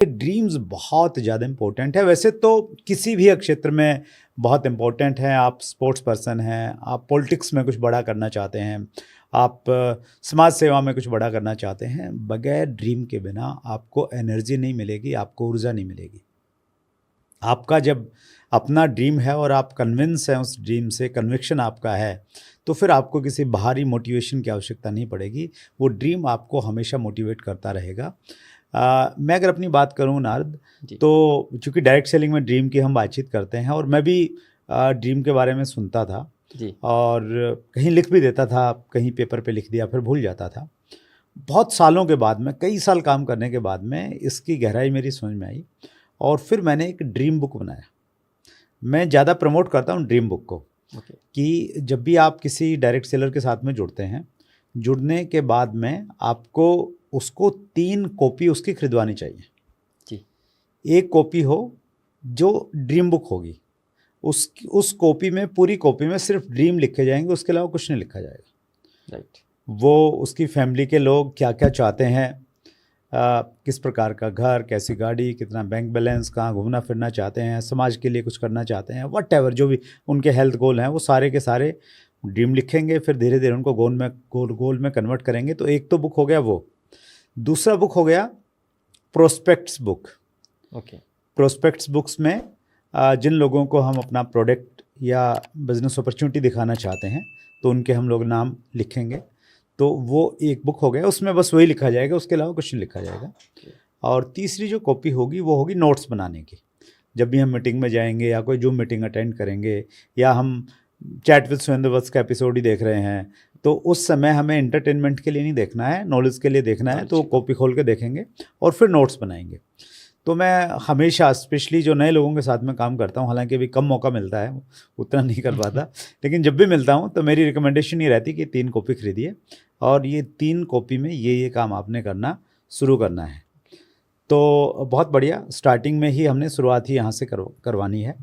Dreams बहुत ज़्यादा important है। वैसे तो किसी भी क्षेत्र में बहुत इम्पोर्टेंट है। आप स्पोर्ट्स पर्सन हैं, आप पॉलिटिक्स में कुछ बड़ा करना चाहते हैं, आप समाज सेवा में कुछ बड़ा करना चाहते हैं, बगैर ड्रीम के बिना आपको एनर्जी नहीं मिलेगी, आपको ऊर्जा नहीं मिलेगी। आपका जब अपना ड्रीम है और आप कन्विंस हैं उस ड्रीम से, कन्विक्शन आपका है, तो फिर आपको किसी बाहरी मोटिवेशन की आवश्यकता नहीं पड़ेगी। वो ड्रीम आपको हमेशा मोटिवेट करता रहेगा। मैं अगर अपनी बात करूँ नारद, तो चूँकि डायरेक्ट सेलिंग में ड्रीम की हम बातचीत करते हैं और मैं भी ड्रीम के बारे में सुनता था जी। और कहीं लिख भी देता था, कहीं पेपर पे लिख दिया, फिर भूल जाता था। बहुत सालों के बाद में, कई साल काम करने के बाद में इसकी गहराई मेरी समझ में आई और फिर मैंने एक ड्रीम बुक बनाया। मैं ज़्यादा प्रमोट करता हूँ ड्रीम बुक को कि जब भी आप किसी डायरेक्ट सेलर के साथ में जुड़ते हैं, जुड़ने के बाद में आपको उसको 3 कॉपी उसकी खरीदवानी चाहिए जी। एक कॉपी हो जो ड्रीम बुक होगी, उस कॉपी में, पूरी कॉपी में सिर्फ ड्रीम लिखे जाएंगे, उसके अलावा कुछ नहीं लिखा जाएगा। राइट। वो उसकी फैमिली के लोग क्या क्या चाहते हैं, किस प्रकार का घर, कैसी गाड़ी, कितना बैंक बैलेंस, कहाँ घूमना फिरना चाहते हैं, समाज के लिए कुछ करना चाहते हैं, वट जो भी उनके हेल्थ गोल हैं, वो सारे के सारे ड्रीम लिखेंगे। फिर धीरे धीरे उनको गोल में कन्वर्ट करेंगे। तो एक तो बुक हो गया वो। दूसरा बुक हो गया prospects book. Okay. Prospects books में जिन लोगों को हम अपना प्रोडक्ट या बिजनेस अपॉर्चुनिटी दिखाना चाहते हैं, तो उनके हम लोग नाम लिखेंगे। तो वो एक बुक हो गया, उसमें बस वही लिखा जाएगा, उसके अलावा कुछ नहीं लिखा जाएगा। और तीसरी जो कॉपी होगी वो होगी नोट्स बनाने की। जब भी हम मीटिंग में जाएंगे या कोई जूम मीटिंग अटेंड करेंगे या हम चैट विद सुरेंद्र वत्स का एपिसोड ही देख रहे हैं, तो उस समय हमें एंटरटेनमेंट के लिए नहीं देखना है, नॉलेज के लिए देखना है। तो कॉपी खोल के देखेंगे और फिर नोट्स बनाएंगे। तो मैं हमेशा, स्पेशली जो नए लोगों के साथ में काम करता हूँ, हालांकि अभी कम मौका मिलता है, उतना नहीं कर पाता, लेकिन जब भी मिलता हूँ तो मेरी रिकमेंडेशन ये रहती है कि 3 कॉपी खरीदिए और ये 3 कॉपी में ये काम आपने करना शुरू करना है। तो बहुत बढ़िया, स्टार्टिंग में ही हमने शुरुआत ही यहाँ से करवानी है।